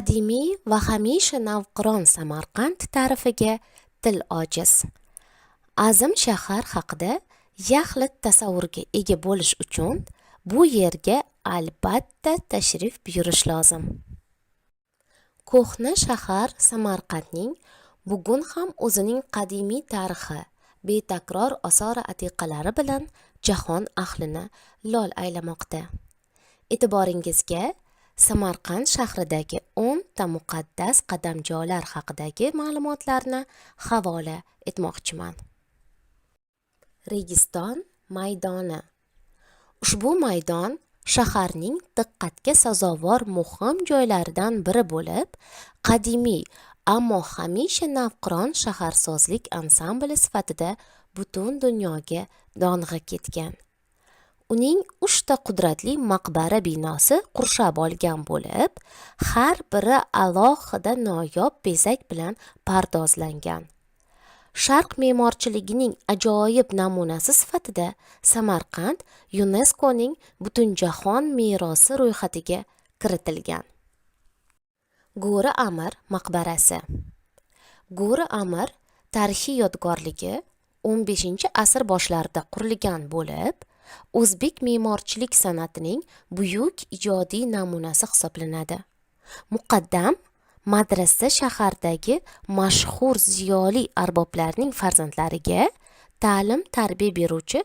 Qadimiy va hamisha navqiron Samarqand ta'rifiga til ojiz. Azim shahar haqida yaxlit tasavvurga ega bo'lish uchun bu yerga albatta tashrif buyurish lozim. Ko'hna shahar Samarqandning bugun ham o'zining qadimiy tarixi, betakror osori atiqalari bilan jahon ahlini lol aylamoqda. E'tiboringizga Samarqand shahridagi 10 ta muqaddas qadamjolar haqidagi ma'lumotlarni havola etmoqchiman. Registon maydoni. Ushbu maydon shaharning diqqatga sazovor muhim joylaridan biri bo'lib, qadimiy ammo hamisha navqiron shaharsozlik ansambli sifatida butun dunyoga dong'i ketgan. Uning 3 ta qudratli maqbara binosi qurshab olgan bo'lib, har biri alohida noyob bezak bilan pardozlangan. Sharq me'morchiligining ajoyib namunasi sifatida Samarqand UNESCOning Butunjahon merosi ro'yxatiga kiritilgan. Go'ri Amir maqbarasi. Go'ri Amir tarixiy yodgorligi 15-asr boshlarida qurilgan bo'lib, o'zbek me'morchilik san'atining buyuk ijodiy namunasi hisoblanadi. Muqaddam madrasa shahardagi mashhur ziyoli arboblarning farzandlariga ta'lim-tarbiya beruvchi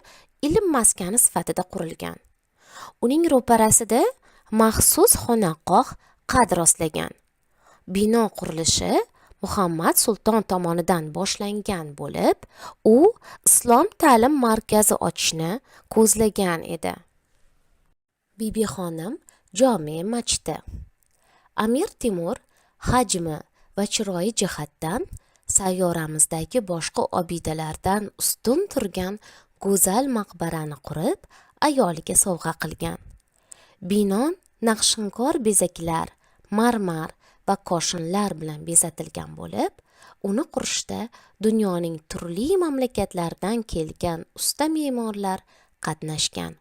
ilm maskani sifatida qurilgan. Uning ro'parasida maxsus xonaqoh qad rostlagan. Bino qurilishi Muhammad Sulton tomonidan boshlangan bo'lib, u islom ta'lim markazi ochishni ko'zlagan edi. Bibixonim jome masjidi. Amir Temur hajmi va chiroyi jihatdan sayyoramizdagi boshqa obidalardan ustun turgan go'zal maqbarani qurib, ayoliga sovg'a qilgan. Bino naqshinkor bezaklar, marmar va koshinlar bilan bezatilgan bo'lib, uni qurishda dunyoning turli mamlakatlaridan kelgan usta me'morlar qatnashgan.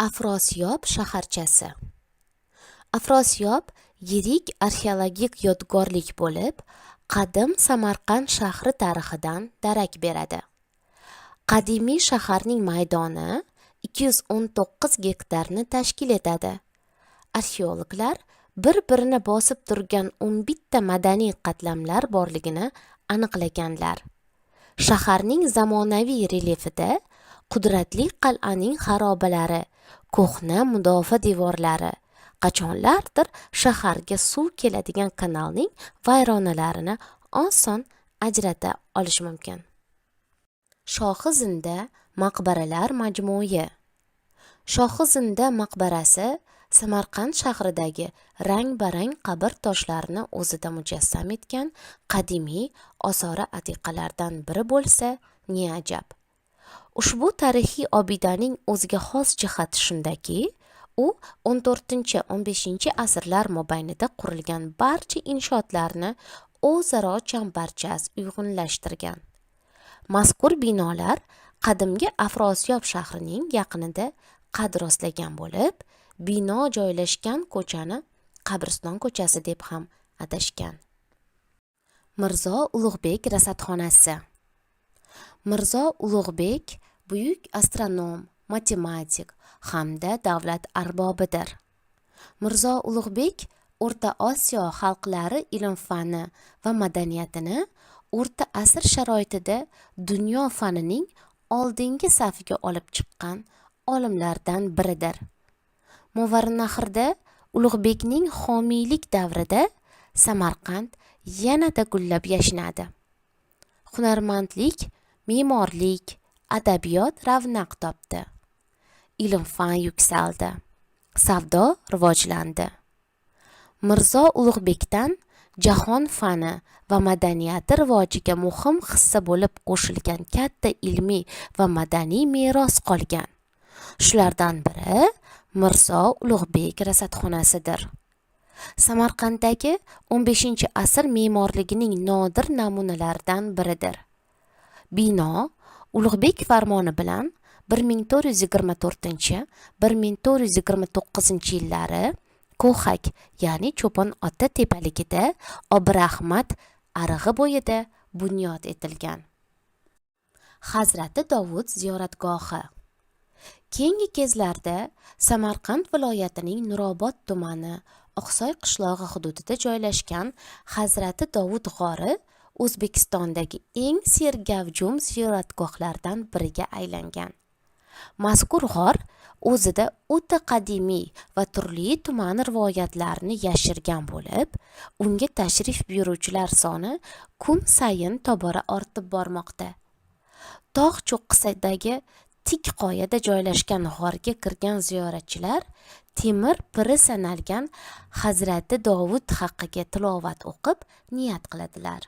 Afrosiyob shaharchasi. Afrosiyob yirik arxeologik yodgorlik bo'lib, qadim Samarqand shahri tarixidan darak beradi. Qadimiy shaharning maydoni 219 gektarni tashkil etadi. Arxeologlar bir-birini bosib turgan 11 ta madaniy qatlamlar borligini aniqlaganlar. Shaharning zamonaviy relyefida qudratli qal'aning xarobalari, ko'hna mudofaa devorlari, qachonlardir shaharga suv keladigan kanalning vayronalarini oson ajrata olish mumkin. Shohizinda maqbaralar majmui. Shohizinda maqbarasi Samarqand shahridagi rang-barang qabr toshlarini o'zida mujassam etgan qadimiy osori atiqalardan biri bo'lsa, ne ajab. Ushbu tarixiy obidaning o'ziga xos jihati shundaki, u 14-15 asrlar mobaynida qurilgan barcha inshootlarni o'zaro chambarchas uyg'unlashtirgan. Mazkur binolar qadimgi Afrosiyob shahrining yaqinida qad rostlagan bo'lib, bino joylashgan ko'chani Qabriston ko'chasi deb ham atashgan. Mirzo Ulug'bek rasadxonasi. Mirzo Ulug'bek buyuk astronom, matematik hamda davlat arbobidir. Mirzo Ulug'bek O'rta Osiyo xalqlari ilm-fani va madaniyatini o'rta asr sharoitida dunyo fanining oldingi safiga olib chiqqan olimlardan biridir. Muvarranahrda Ulug'bekning homiylik davrida Samarqand yanada gullab yashnadi. Hunarmandlik, me'morlik, adabiyot ravnaq topdi. Ilm-fan yuksaldi. Savdo rivojlandi. Mirzo Ulug'bekdan jahon fani va madaniyati rivojiga muhim hissa bo'lib qo'shilgan katta ilmiy va madaniy meros qolgan. Shulardan biri Mirzo Ulug'bek rasadxonasidir. Samarqanddagi 15-asr me'morligining nodir namunalaridan biridir. Bino Ulug'bek farmoni bilan 1424-1429 yillari Ko'hak, ya'ni Cho'pon ota tepaligida Obrahmat arig'i bo'yida bunyod etilgan. Hazrati Dovud ziyoratgohi. Keyingi kezlarda Samarqand viloyatining Nurobod tumani Oqsoy qishlog'i hududida joylashgan Hazrati Dovud g'ori O'zbekistondagi eng sergavjum ziyoratgohlardan biriga aylangan. Mazkur g'or o'zida o'ta qadimiy va turli tuman rivoyatlarini yashirgan bo'lib, unga tashrif buyuruvchilar soni kun sayin tobora ortib bormoqda. Tog' cho'qqisidagi tik qoyada joylashgan g'orga kirgan ziyoratchilar temir piri sanalgan Hazrati Dovud haqqiga tilovat o'qib niyat qiladilar.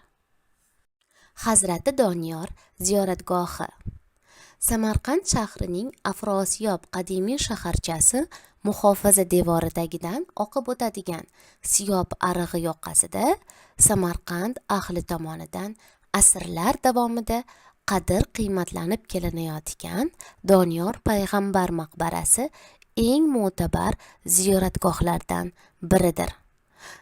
Hazrati Doniyor ziyoratgohi. Samarqand shahrining Afrosiyob qadimiy shaharchasi muhofaza devoridagidan oqib o'tadigan Siyob arig'i yoqasida Samarqand ahli tomonidan asrlar davomida qadr-qiymatlanib kelinayotgan Doniyor payg'ambar maqbarasi eng mo'tabar ziyoratgohlardan biridir.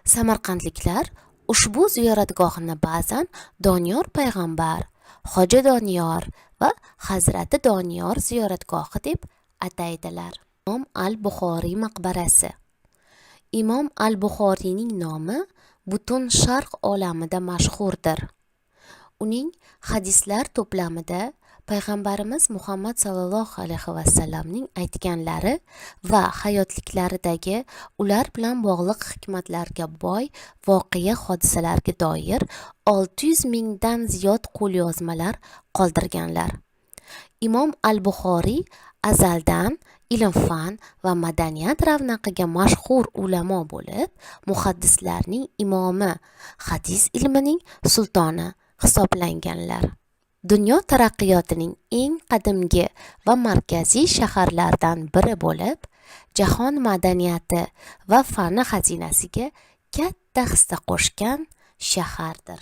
Samarqandliklar ushbu ziyoratgohni ba'zan Doniyor payg'ambar, Hoji Doniyor va Hazrati Doniyor ziyoratgohi deb ataydilar. Imom al-Buxoriy maqbarasi. Imom al-Buxoriyning nomi butun Sharq olamida mashhurdir. Uning hadislar to'plamida payg'ambarimiz Muhammad sallallohu alayhi vasallamning aytganlari va hayotliklaridagi ular bilan bog'liq hikmatlarga boy voqea hodisalarga doir 600 mingdan ziyod qo'lyozmalar qoldirganlar. Imom al-Buxoriy azaldan ilm-fan va madaniyat ravnaqiga mashhur ulamo bo'lib, muhaddislarning imomi, hadis ilmining sultoni hisoblanganlar. Dunyo taraqqiyotining eng qadimgi va markaziy shaharlaridan biri bo'lib, jahon madaniyati va fani xazinasiga katta hissa qo'shgan shahardir.